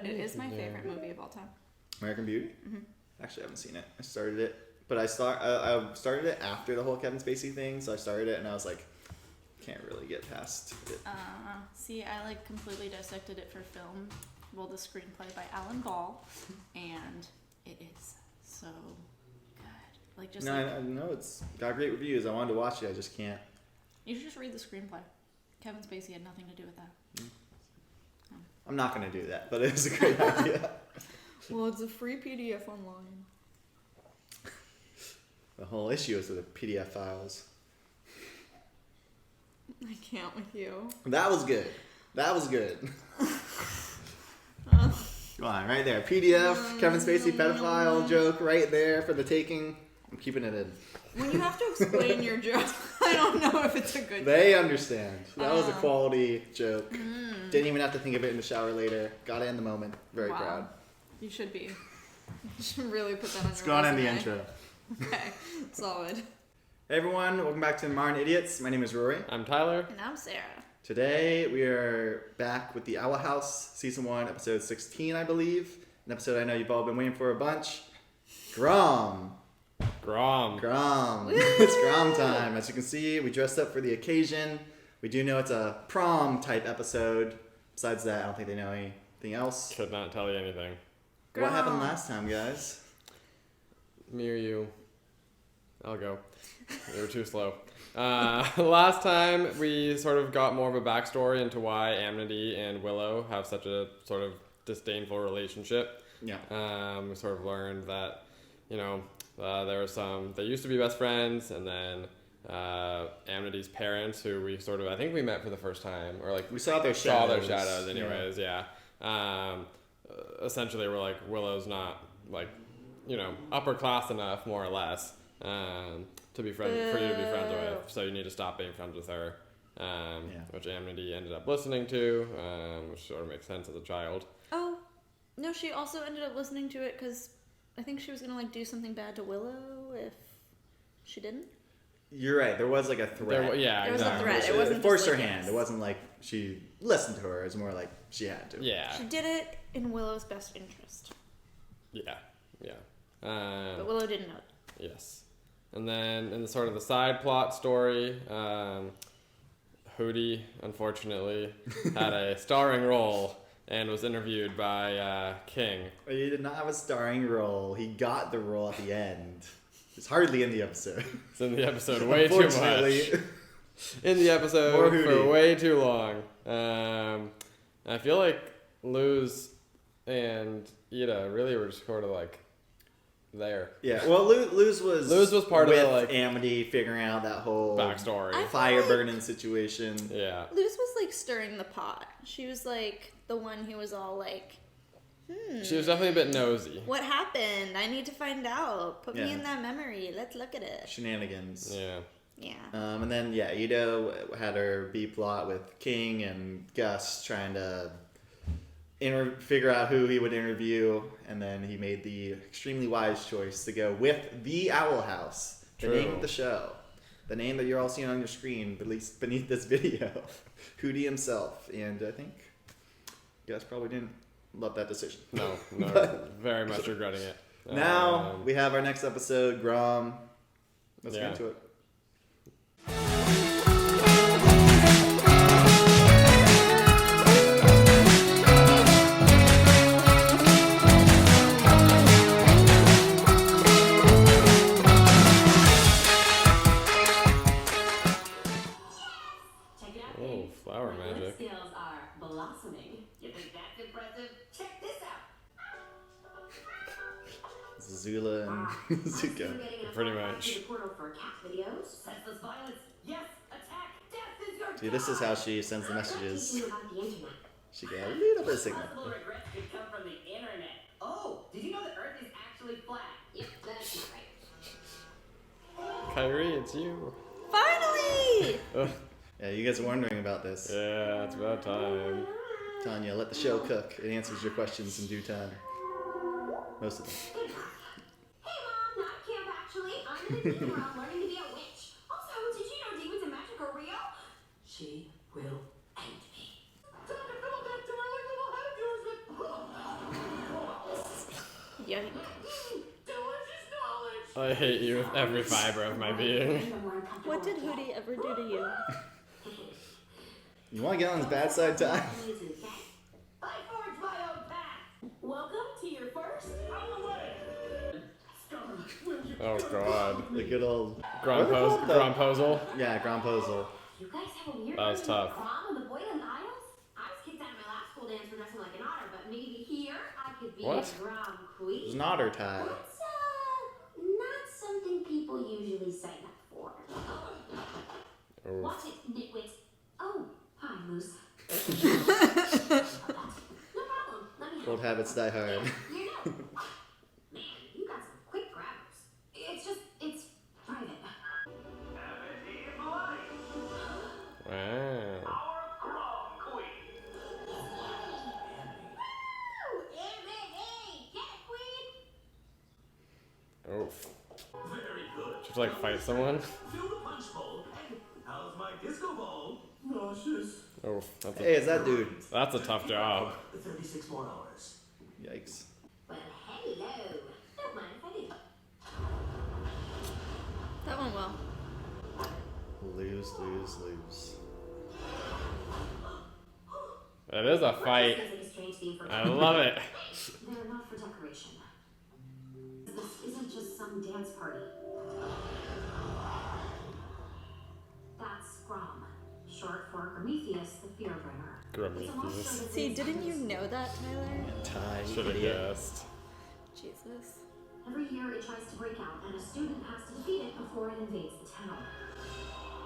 But it is my favorite movie of all time. American Beauty? Mm-hmm. Actually, I haven't seen it. I started it. But I started it after the whole Kevin Spacey thing, so I started it and I was like, can't really get past it. See, I completely dissected it for film. Well, the screenplay by Alan Ball, and it is so good. I know it's got great reviews. I wanted to watch it. I just can't. You should just read the screenplay. Kevin Spacey had nothing to do with that. I'm not going to do that, but it's a great idea. Well, it's a free PDF online. The whole issue is with the PDF files. I can't with you. That was good. Come on, right there. PDF, Kevin Spacey pedophile joke right there for the taking. I'm keeping it in. When you have to explain your joke, I don't know if it's a good They understand. That was a quality joke. Didn't even have to think of it in the shower later. Got it in the moment. Very proud. You should be. You should really put that on Let's your go on in resume. the intro. Okay, solid. Hey everyone, welcome back to Modern Idiots. My name is Rory. I'm Tyler. And I'm Sarah. Today we are back with the Owl House, Season 1, Episode 16, I believe. An episode I know you've all been waiting for a bunch. Grom. It's Grom time. As you can see, we dressed up for the occasion. We do know it's a prom type episode. Besides that, I don't think they know anything else. Could not tell you anything. What happened last time, guys? Me or you? I'll go. You were too slow. Last time we sort of got more of a backstory into why Amity and Willow have such a sort of disdainful relationship. Yeah. We sort of learned that, there was they used to be best friends, and then Amity's parents, who I think we met for the first time, or we saw their shadows. Anyways, yeah. Essentially, we're like, Willow's not upper class enough, more or less, to be for you to be friends with. So you need to stop being friends with her. Which Amity ended up listening to, which sort of makes sense as a child. Oh, no, she also ended up listening to it because I think she was going to do something bad to Willow if she didn't. You're right. There was a threat. There was a threat. It wasn't forced just her hand. It wasn't like she listened to her. It was more like she had to. Yeah. She did it in Willow's best interest. Yeah. But Willow didn't know. Yes. And then in the side plot story, Hootie, unfortunately, had a starring role and was interviewed by King. He did not have a starring role. He got the role at the end. It's hardly in the episode. It's in the episode way too much. In the episode for way too long. I feel like Luz and Ida really were just sort of there. Yeah, well, Luz was part with of the Amity figuring out that whole backstory, fire burning situation. Yeah, Luz was stirring the pot. She was the one who was all She was definitely a bit nosy. What happened? I need to find out. Put me in that memory. Let's look at it. Shenanigans. Yeah. And then Ida had her B plot with King and Gus trying to figure out who he would interview, and then he made the extremely wise choice to go with the Owl House, the name of the show, the name that you're all seeing on your screen, at least beneath this video, Hootie himself. And I think Gus probably didn't love that decision. No, very much regretting it. Now we have our next episode, Grom. Let's get into it. Flower magic. Skills are blossoming. You think that's impressive? Check this out. Zula and Zuko. Pretty much. The portal for cat videos. Senseless violence. Yes, attack. Death is your See, this is how she sends the messages. about the internet. She got a little bit of signal. Possible regrets could come from the internet. Oh, did you know the Earth is actually flat? Yep, that's not right. Kyrie, it's you. Finally! Yeah, you guys are wondering about this. Yeah, it's about time. Tanya, let the show cook. It answers your questions in due time. Most of them. Hey, Mom, not camp actually. I'm in the demon realm learning to be a witch. Also, did you know demons and magic are real? She will end me. Time to fiddle back to our little head of yours with... Yikes. Delicious knowledge. I hate you with every fiber of my being. What did Hootie ever do to you? You want to get on his bad side, Ty? I forged my own path. Welcome to your first out of the way. Oh god. The good old Gromposal. yeah, Gromposal. You guys have a weird That was version of tough. prom on the Boylan Isles? I was kicked out of my last school dance for dressing like an otter, but maybe here I could be What? a prom There's queen. an otter tie. That's not something people usually sign up for. Oof. Watch it, nitwit. Oh, hi, Moose. No problem. Let me Old help. habits die hard. You know. Man, you got some quick grabbers. It's private. Wow. Woo! Hey, get it, queen? Oof. Very good. Should like fight someone? Fill the punch bowl. And how's my disco ball? Nauseous. Oof. That's Hey, a, it's that dude. that's a tough job. 36 more hours. Yikes. Well, hello. Don't mind if I do. That went well. Lose, lose, lose. It is a fight. Seems like a strange theme for I love it. They're not for decoration. This isn't just some dance party. That's Grom, short for Prometheus, the Fearbringer. It's a monster Prometheus. that See, lives didn't you endlessly. know that, Tyler? Ty, Should have idiot. guessed. Jesus. Every year it tries to break out, and a student has to defeat it before it invades the town.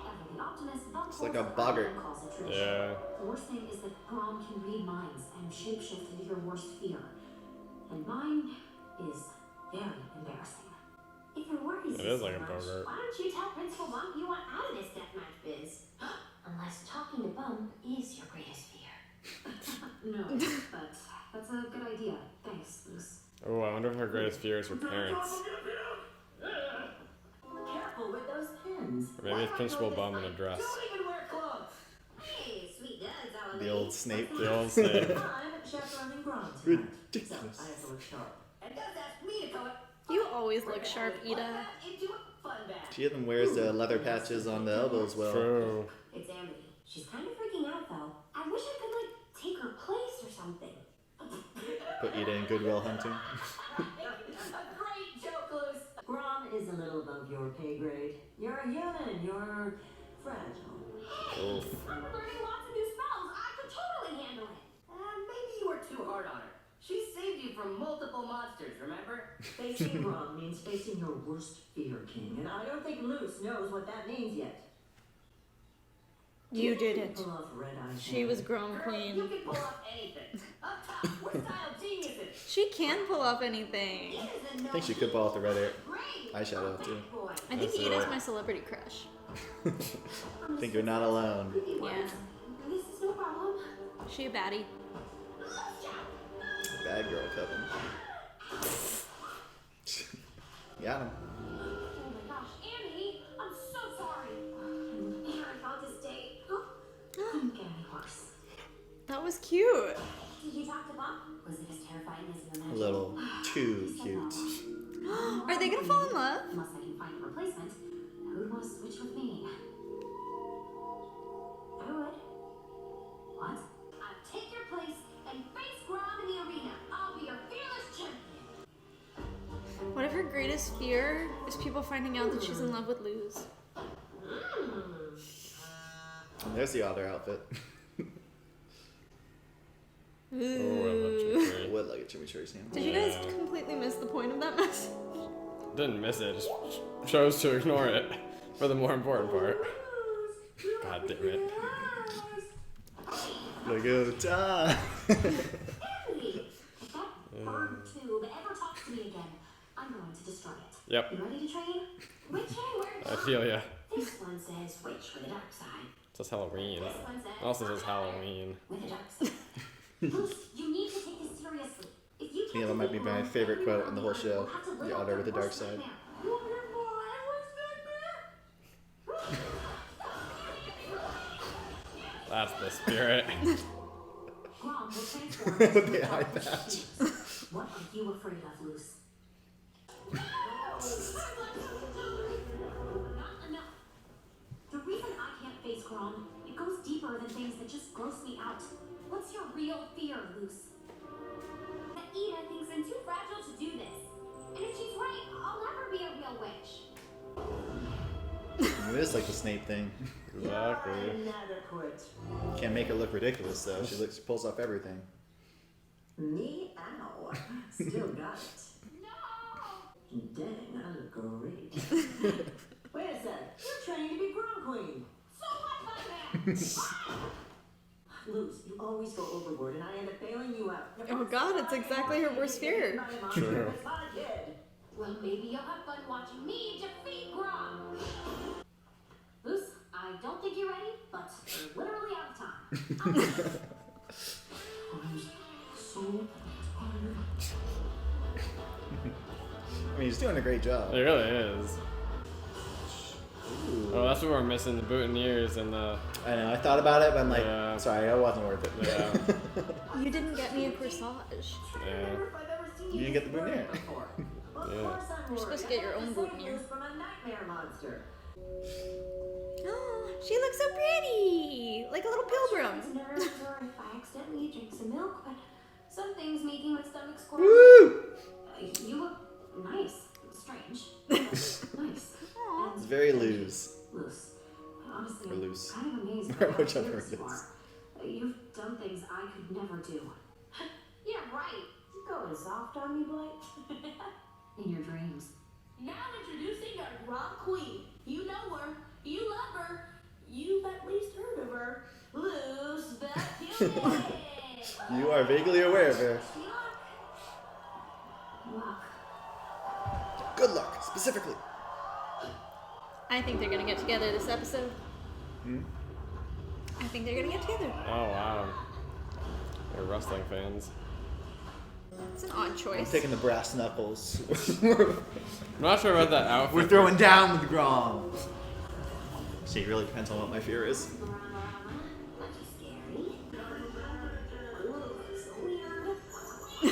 Ever the optimist, It's like a boggart. calls it tradition. Yeah. The worst thing is that Grom can read minds and shapeshift into your worst fear. And mine is very embarrassing. If your worries It is so like a much, bogart. why don't you tell Principal Bump you want out of this deathmatch biz? Unless talking to Bump is your greatest fear. No, but that's a good idea. Thanks, Luce. Oh, I wonder if her greatest fears were parents. Careful with those pins. Or maybe it's Principal Bum in a dress. Don't even wear clothes. Hey, sweet duds, how are The they? old Snape. The old Snape. I'm chaperoning Grom tonight, Ridiculous. so I have to look sharp. And does ask me to go it. You always look sharp, Ida. Into a fun bag. She even wears the leather patches on the elbows well. True. It's Amity. She's kind of freaking out though. I wish I could take her place or something. Put Ida in Goodwill Hunting. A great joke, Luce. Grom is a little above your pay grade. You're a human, you're fragile. Oof. I'm learning lots of new spells. I could totally handle it. Maybe you were too hard on her. She saved you from multiple monsters, remember? Facing Grom means facing your worst fear, King, and I don't think Luce knows what that means yet. You didn't. Pull off red eye. She was Grom You Queen. can pull off anything. Up top, we're style geniuses. She can pull off anything. I think she could pull off the red eyeshadow too. I think That's Ida's it. my celebrity crush. I think you're not alone. Yeah. This is no problem. She a baddie. Bad girl Coven. Got him. Oh my gosh, Annie, I'm so sorry. Here I found this date. Couldn't get any worse. That was cute. Did you talk to Bob? Was it as terrifying as you A imagined? little too He said cute. no. Are they gonna fall in love? Unless I can find a replacement. Who'd want to switch with me? I would. What? I'll take your place and face Grom in the arena. I'll be your fearless champion. What if her greatest fear is people finding out that she's in love with Luz? There's the other outfit. Oh, I love Ooh. Jimmy. Would like a chimichurri sandwich. Did you guys Yeah. completely miss the point of that message? Didn't miss it, just chose to ignore it for the more important part. God damn it. Like, oh, Ty. Emily! If that bird tube ever talks to me again, I'm going to destroy it. Yep, You ready to train? Which way? Where to I go? feel ya. This one says switch with the dark side. It says Halloween. This one says It also says Halloween. with the dark side. Bruce, you need to take this seriously. If you Yeah, that might be my favorite quote in the whole show. The otter with the dark side. That's the spirit. Grom will transform With into the a eye dark patch. beast. What are you you afraid of, Luce? Not enough. The reason I can't face Grom, it goes deeper than things that just gross me out. What's your real fear, Luce? That Ida thinks I'm too fragile to do this. And if she's right, I'll never be a real witch. It is like the Snape thing. Exactly. Inadequate. Can't make her look ridiculous though. She pulls off everything. Me? Ow. Still got it. No! Dang, I look great. Wait a sec. You're training to be Grom Queen. So what about that? Luce, you always go overboard and I end up bailing you out. Oh god, it's exactly her worst fear. True. It's not a kid. Well, maybe you'll have fun watching me defeat Grom. Luce, I don't think you're ready, but we're literally out of time. I'm so tired. I mean, he's doing a great job. It really is. Ooh. Oh, that's what we're missing, the boutonnieres and the... I know. I thought about it, but I'm like, Yeah. sorry, it wasn't worth it. Yeah. You didn't get me a corsage. Yeah. You didn't get the boutonniere. Yeah. You're supposed to get your own boutonniere. From a nightmare monster. Oh, she looks so pretty, like a little pilgrim. Nerves or if I accidentally drink some milk, but some things making my stomach squirm. Woo! You look nice. Strange. Nice. Aw. It's very loose. Loose. Honestly, Or loose. I'm kind of amazed Or by how whichever fearless it you is. are. You've done things I could never do. Yeah, right. You going soft on me, Blake? In your dreams. Now introducing our Grom Queen. You know her. You love her. You've at least heard of her. Luce the Cupid. You are vaguely aware of her. Luck. Good luck, specifically. I think they're gonna get together this episode. I think they're gonna get together. Oh, wow. They're wrestling fans. It's an odd I'm choice. taking the brass knuckles. I'm not sure about that outfit. We're throwing down with Grom. See, it really depends on what my fear is.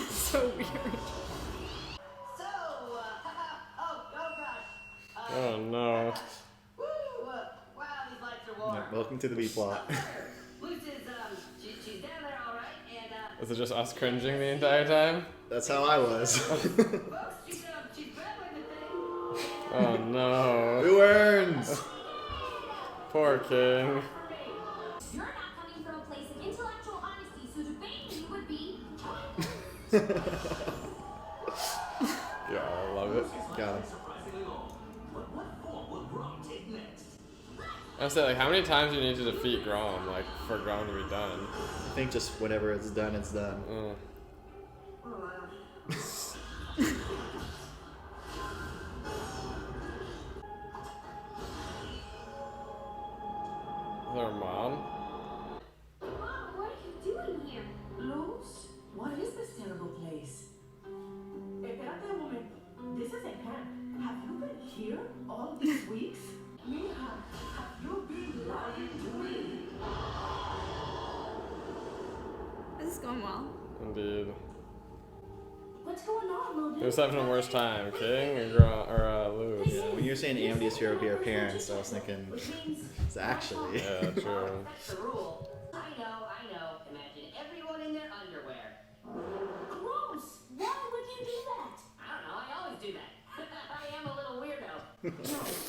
So weird. So, oh gosh. Oh, no. Woo, wow, these lights are warm. Yeah, welcome to the B plot. Luce is, she's down there all right, and, Is it just us cringing the entire time? That's how I was. folks, she's grabbing the thing. Oh, no. Who earns? Poor King. You're not coming from a place of intellectual honesty, so debating you would be Yeah, I love it. Got him. Surprisingly long. But what form will Grom take next? I was saying, like, how many times do you need to defeat Grom, like, for Grom to be done? I think just whenever it's done, it's done. Their mom? Mom, what are you doing here? Luce, what is this terrible place? Espérate un momento. This is a camp. Have you been here all these weeks? Mija, have you been lying to me? This is going well. Indeed. What's going on, little dude? Who's having a worse time, King or Grom, or Luce? Yeah, when you were saying Amity's fear would be our parents, I was thinking, it's actually. Yeah, true. That's the rule. I know. Imagine everyone in their underwear. Gross! Why would you do that? I don't know, I always do that. I am a little weirdo. No,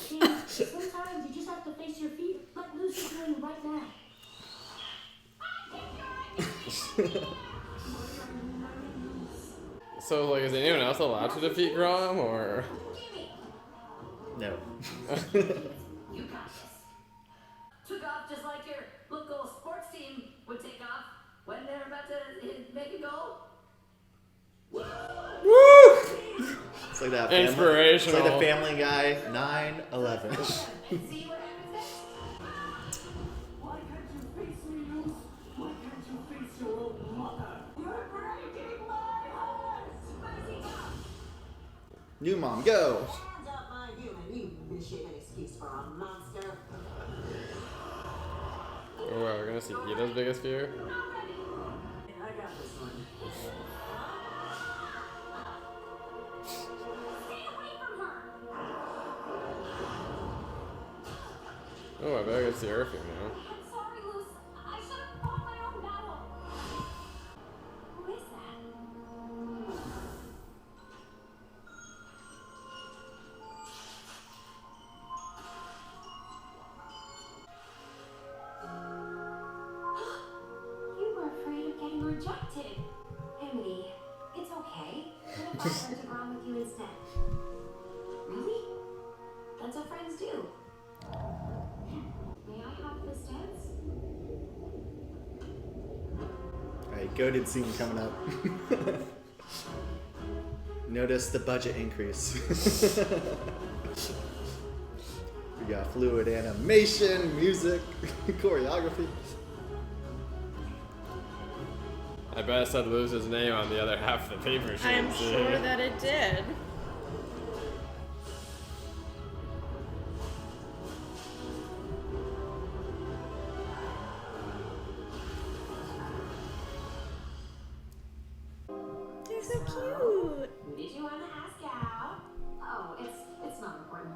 King, sometimes you just have to face your feet like Luce is doing right now. So, like, is anyone else allowed to defeat Grom, or? No. You got this. Took off just like your local sports team would take off when they're about to make a goal. It's like that family, Inspirational. It's like the Family Guy 9/11. And see what happens next. Why can't you face me, Luce? Why can't you face your own mother? You're breaking my heart! New mom, go. Hands up, my human, you misshapen excuse for a monster. Oh, we're gonna see Ida's biggest fear? I got this one. Oh, I better get to Earth now. I'm sorry, Luz. I should have fought my own battle. Who is that? You were afraid of getting rejected. Amity, it's okay. What if I went to Grom with you instead? Really? That's what friends do. May I have this dance? Alright, goated scene coming up. Notice the budget increase. We got fluid animation, music, choreography. I bet it said Luz's name on the other half of the paper sheet. I'm sure that it did. They're so cute. Did you want to ask out? Oh, it's not important.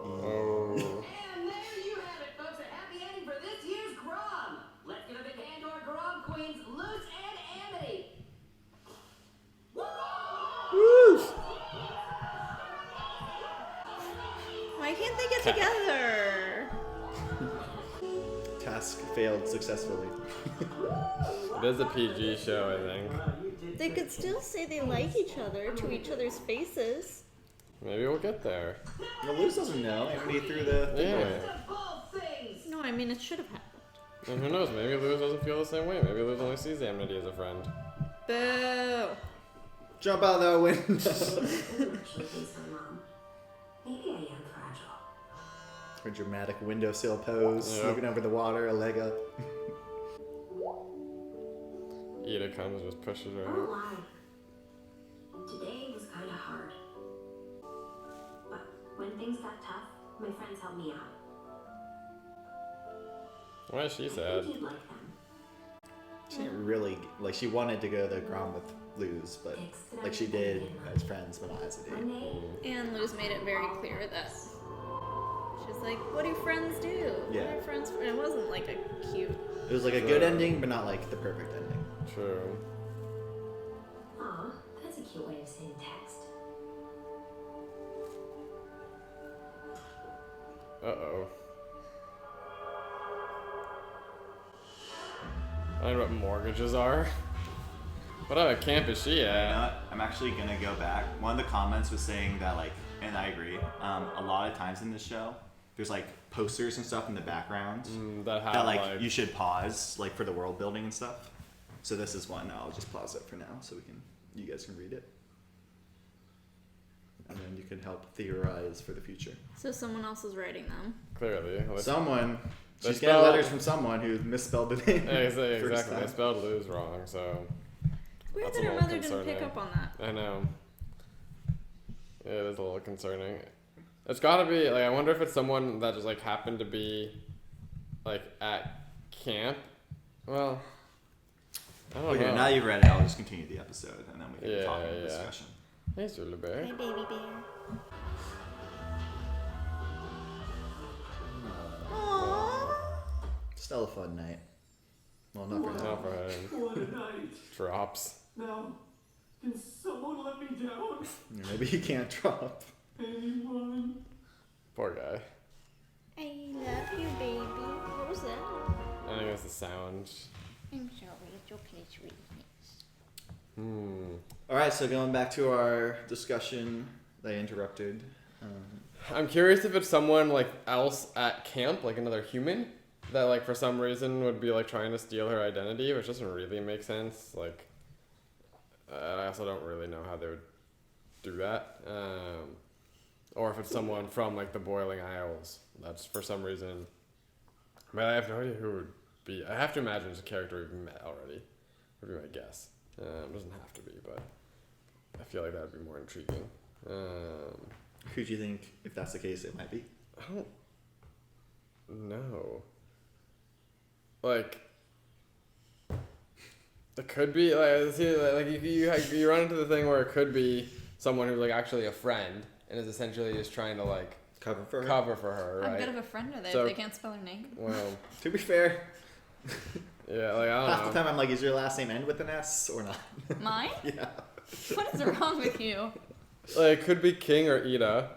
Oh. And there you have it, folks. A happy ending for this year's Grom. Let's give a big hand to our Grom queens, Luz and Amity. Why can't they get together? Task failed successfully. It is a PG show, I think. They could still say they like each other to each other's faces. Maybe we'll get there. Well, Luz doesn't know. Amity threw the thing away. Yeah. The both things. No, I mean it should have happened. And who knows? Maybe Luz doesn't feel the same way. Maybe Luz only sees Amity as a friend. Boo. Jump out that window. Actually, thanks my mom. Maybe I am fragile. Her dramatic windowsill pose, Yeah. looking over the water, a leg up. Ida comes, just pushes her I won't out. lie. Today was kind of hard. But when things got tough, my friends helped me out. Why is she I sad? think you'd like them. She didn't really, like, she wanted to go to Grom with Luz, but, like, she did as friends, but not as a One date. day, And Luz made it very clear that she's like, what do friends do? Yeah. What do friends? And it wasn't like a cute. It was like a good ending, but not like the perfect ending. True. aw, that's a cute way of saying text. Uh-oh. I don't know what mortgages are. What other camp is she You know at? what? I'm actually gonna go back. One of the comments was saying that, like, and I agree, a lot of times in this show, there's like posters and stuff in the background That have that like you should pause, like, for the world building and stuff. So this is one. I'll just pause it for now so you guys can read it, and then you can help theorize for the future. So someone else is writing them. clearly. Like, Someone, They she's getting spell- letters from someone who misspelled the name. exactly. first They time. spelled Luz wrong, so Weird That's that a her little mother didn't pick concerning. up on that. I know. Yeah, it is a little concerning. It's gotta be, like, I wonder if it's someone that just, like, happened to be, like, at camp. Well, I don't Well, know. here, now you've read it, I'll just continue the episode, and then we can Yeah, talk in the yeah. discussion. Hey, Zulu Bear. Hi, baby bear. Aww. Still a fun night. Well, not for him. Not for him. What a night. Drops. Now, can someone let me down? Maybe he can't drop. Anyone? Poor guy. I love you, baby. What was that? I think it's the sound. I'm sorry. It's okay, sweetie. All right, so going back to our discussion, they interrupted. I'm curious if it's someone, like, else at camp, like another human, that, like, for some reason would be, like, trying to steal her identity, which doesn't really make sense. Like, I also don't really know how they would do that. Or if it's someone from, like, the Boiling Isles that's for some reason. But I have no idea who it would be. I have to imagine it's a character we've met already, would be my guess. It doesn't have to be, but I feel like that would be more intriguing. Who do you think, if that's the case, it might be? I don't know. Like, it could be like, see, like you run into the thing where it could be someone who's like actually a friend and is essentially just trying to like Cover for her. cover for her, How right? good of a friend are they So- if they can't spell her name? Well, To be fair, yeah, like I half don't the know. time I'm like, is your last name end with an S or not? Mine? Yeah. What is wrong with you? Like, it could be King or Ida.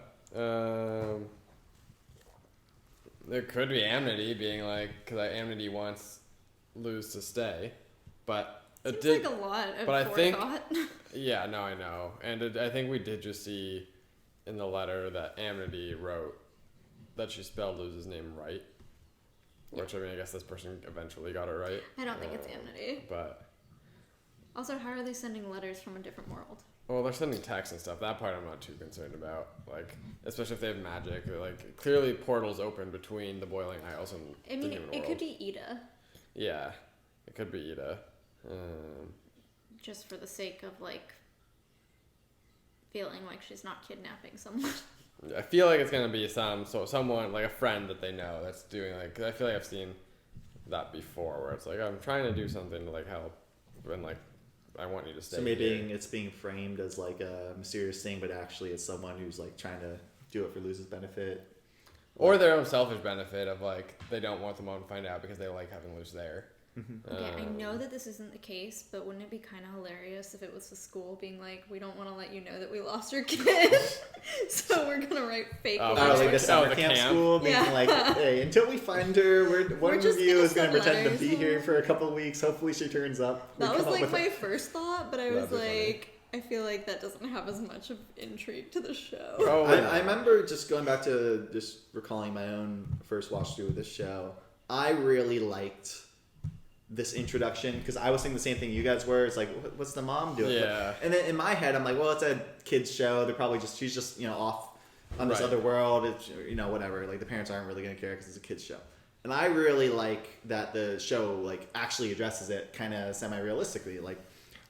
There could be Amity being like, because Amity wants Luz to stay, but it Seems did. like a lot of but I think- forethought. Yeah, no, I know, and I think we did just see in the letter that Amity wrote that she spelled Luz's name right. Which I mean, I guess this person eventually got it right. I don't think it's Amity. But Also, how are they sending letters from a different world? well, they're sending texts and stuff. That part I'm not too concerned about. Like, especially if they have magic. Like, clearly portals open between the Boiling Isles and I the mean, human it world. could be Ida, Yeah, it could be Ida. just for the sake of, like, feeling like she's not kidnapping someone. I feel like it's gonna be someone like a friend that they know that's doing like. 'Cause I feel like I've seen that before, where it's like I'm trying to do something to like help, and like I want you to stay. So maybe here. it's being framed as like a mysterious thing, but actually it's someone who's like trying to do it for Luz's benefit. Or their own selfish benefit of like they don't want the mom to find out because they like having Luz there. Okay, I know that this isn't the case, but wouldn't it be kind of hilarious if it was the school being like, we don't want to let you know that we lost our kid, so we're gonna write fake Oh, letters. Like the summer the camp camp. school being Yeah. like, hey, until we find her, one just of you gonna is going to send pretend to letters. be here for a couple of weeks. Hopefully she turns up. We That was come up like with my a- first thought, but I was That'd be funny. like, I feel like that doesn't have as much of intrigue to the show. Probably I not. remember just going back to just recalling my own first watch through of this show. I really liked this introduction because I was thinking the same thing you guys were. It's like, what's the mom doing? Yeah. And then in my head, I'm like, well, it's a kids show. They're probably she's just off on this Right. other world. It's whatever. Like the parents aren't really gonna care because it's a kids show. And I really like that the show like actually addresses it kind of semi-realistically. Like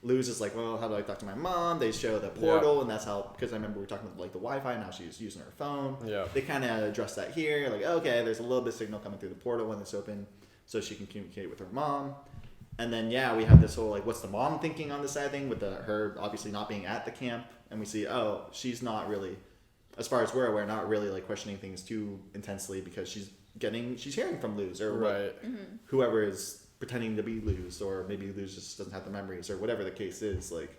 Luz is like, well, how do I talk to my mom? They show the portal, and that's how. Because I remember we were talking about like the Wi-Fi, and how she's using her phone. Yeah. They kind of address that here. Like, okay, there's a little bit of signal coming through the portal when it's open, so she can communicate with her mom. And then we have this whole like, what's the mom thinking on this side thing with her obviously not being at the camp, and we see she's not really, as far as we're aware, not really like questioning things too intensely because she's hearing from Luz or Right. whoever is pretending to be Luz, or maybe Luz just doesn't have the memories or whatever the case is. Like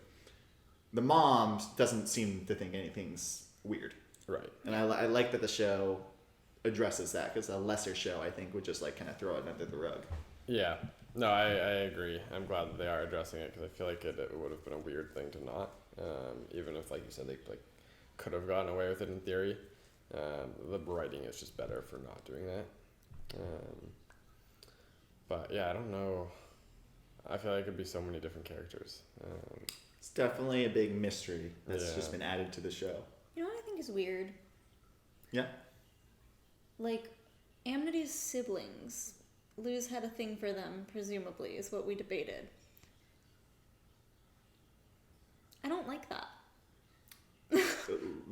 the mom doesn't seem to think anything's weird, Right. and I like that the show addresses that because a lesser show I think would just like kind of throw it under the rug. Yeah. No, I agree. I'm glad that they are addressing it because I feel like it would have been a weird thing to not. Even if, like you said, they like could have gotten away with it in theory. The writing is just better for not doing that. But yeah, I don't know. I feel like it could be so many different characters. It's definitely a big mystery that's Yeah. just been added to the show. You know what I think is weird? Yeah. Like, Amity's siblings. Luz had a thing for them, presumably, is what we debated. I don't like that.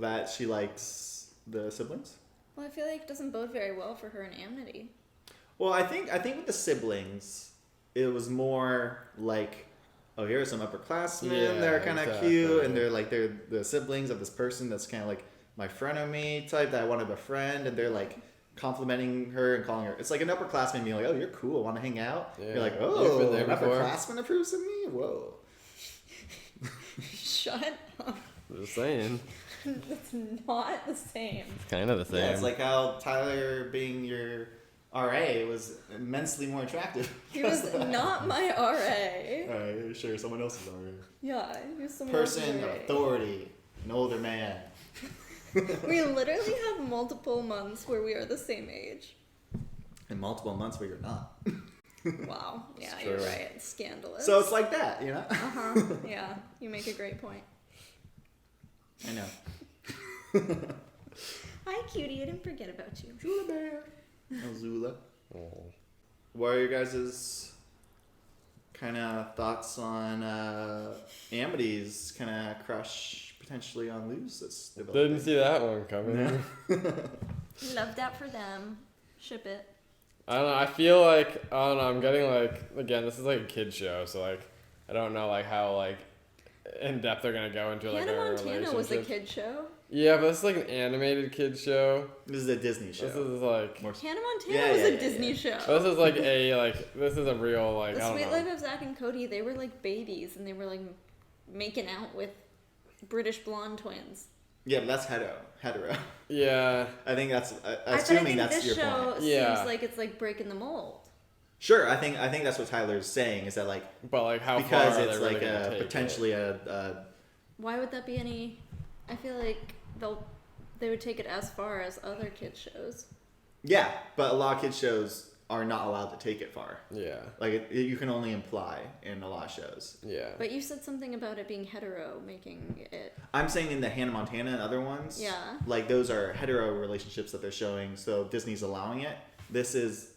That she likes the siblings. Well, I feel like it doesn't bode very well for her and Amity. Well, I think with the siblings, it was more like, oh, here are some upperclassmen. Yeah, They're kind of exactly. cute, and they're the siblings of this person that's kind of like my frenemy type that I want to befriend, and they're like complimenting her and calling her. It's like an upperclassman being like, oh, you're cool, want to hang out? Yeah. You're like, You've oh, been there an before. upperclassman approves of me? Whoa. Shut up. Just saying. It's not the same. It's kind of the same. Yeah, it's like how Tyler being your RA was immensely more attractive. He was not my RA. Alright, sure, someone else's RA. Yeah, he was someone Person else's of RA. authority, an older man. We literally have multiple months where we are the same age. In multiple months where you're not. Wow. Yeah, It's you're true. right. It's scandalous. So it's like that, you know? Uh-huh. Yeah, you make a great point. I know. Hi, cutie. I didn't forget about you. Zula Bear. Oh, Zula. Oh. What are your guys' kind of thoughts on Amity's kind of crush potentially on Luz that's developing? Didn't see that one coming. Love that for them. Ship it. I don't know. I feel like I'm getting like again. This is like a kid show, so like I don't know like how like in depth they're gonna go into like Hannah a Montana was a relationship. kid show. Yeah, but it's like an animated kid show. This is a Disney show. This is like More- Hannah Montana Yeah, was yeah, a yeah, Disney yeah. show. this is like this is a real like The I don't Sweet know. Life of Zack and Cody, they were like babies and they were like making out with British blonde twins. Yeah, but that's hetero. Yeah, I think that's But assuming I think that's this your show point. Yeah. seems like it's like breaking the mold. Sure, I think that's what Tyler's saying is that like but like how because far are it's they really like gonna a take it? potentially a Why would that be any? I feel like they would take it as far as other kids shows. yeah, but a lot of kids shows are not allowed to take it far. Yeah, Like you can only imply in a lot of shows. yeah. But you said something about it being hetero, making it. I'm saying in the Hannah Montana and other ones, Yeah. like those are hetero relationships that they're showing, so Disney's allowing it. This is,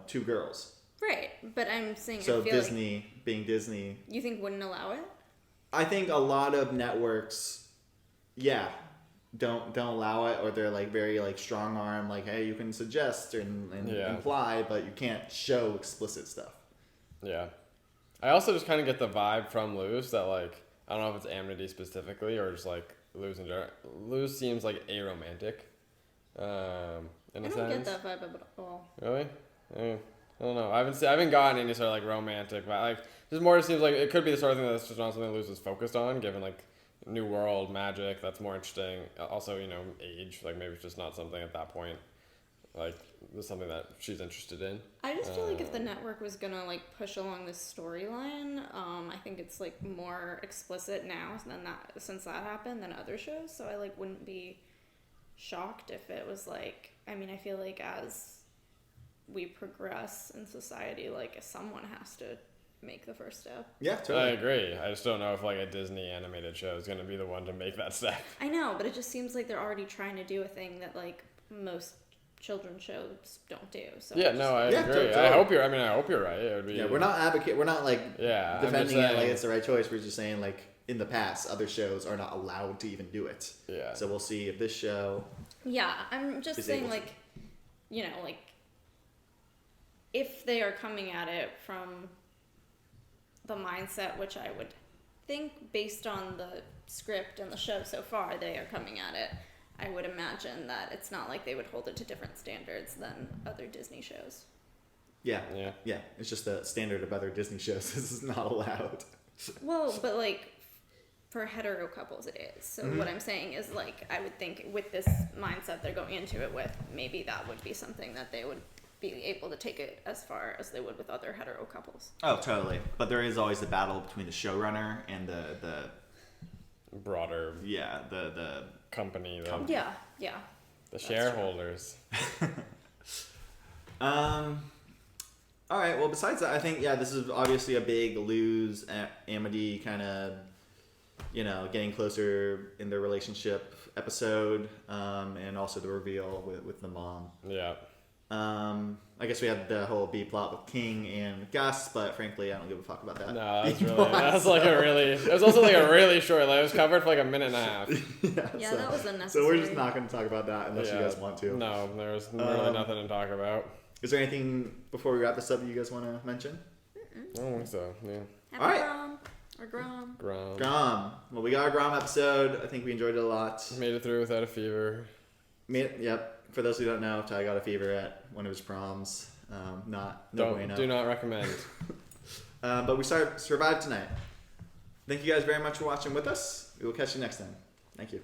two girls. Right, but I'm saying So I feel Disney being Disney, like you think wouldn't allow it. I think a lot of networks, don't allow it, or they're like very like strong arm, like hey, you can suggest and Yeah. imply, but you can't show explicit stuff. Yeah. I also just kind of get the vibe from Luz that, like, I don't know if it's Amity specifically or just, like, Luz in general. Luz seems like aromantic, in I a don't sense. get that vibe at all. Really? I don't know. I haven't gotten any sort of, like, romantic vibe. Like, just more seems like it could be the sort of thing that's just not something Luz is focused on, given, like, New World, magic, that's more interesting. Also, age. Like, maybe it's just not something at that point. Like, it's something that she's interested in. I just feel like if the network was gonna like push along this storyline, I think it's like more explicit now than that since that happened than other shows. So I like wouldn't be shocked if it was like. I mean, I feel like as we progress in society, like someone has to make the first step. Yeah, I totally. agree. I just don't know if like a Disney animated show is going to be the one to make that step. I know, but it just seems like they're already trying to do a thing that like most children's shows don't do. So Yeah, no, I Yeah, agree. totally. I hope you're right. It would be. Yeah, we're not like Yeah, I'm just defending it like saying- it's the right choice. We're just saying like in the past, other shows are not allowed to even do it. Yeah. So we'll see if this show. Yeah, I'm just Is saying, able to. like, like, if they are coming at it from the mindset, which I would think, based on the script and the show so far, they are coming at it, I would imagine that it's not like they would hold it to different standards than other Disney shows. Yeah. Yeah. Yeah. It's just the standard of other Disney shows. This is not allowed. Well, but, like, for hetero couples it is. So Mm-hmm. what I'm saying is, like, I would think with this mindset they're going into it with, maybe that would be something that they would be able to take it as far as they would with other hetero couples. Oh, totally. But there is always the battle between the showrunner and the broader company, Yeah. the shareholders. All right. Well, besides that, I think this is obviously a big Luz Amity kind of, getting closer in their relationship episode, and also the reveal with the mom. Yeah. I guess we had the whole B plot with King and Gus, but frankly, I don't give a fuck about that. No, it was also like a really short, like it was covered for like a minute and a half. Yeah, so, that was unnecessary. So we're just not going to talk about that unless you guys want to. No, there was really nothing to talk about. Is there anything before we wrap this up that you guys want to mention? I don't think so. Yeah. Happy All right. Grom. Or Grom. Grom. Well, we got our Grom episode. I think we enjoyed it a lot. Made it through without a fever. Yep. For those who don't know, Ty got a fever at one of his proms. No bueno. Do not recommend. But we survived tonight. Thank you guys very much for watching with us. We will catch you next time. Thank you.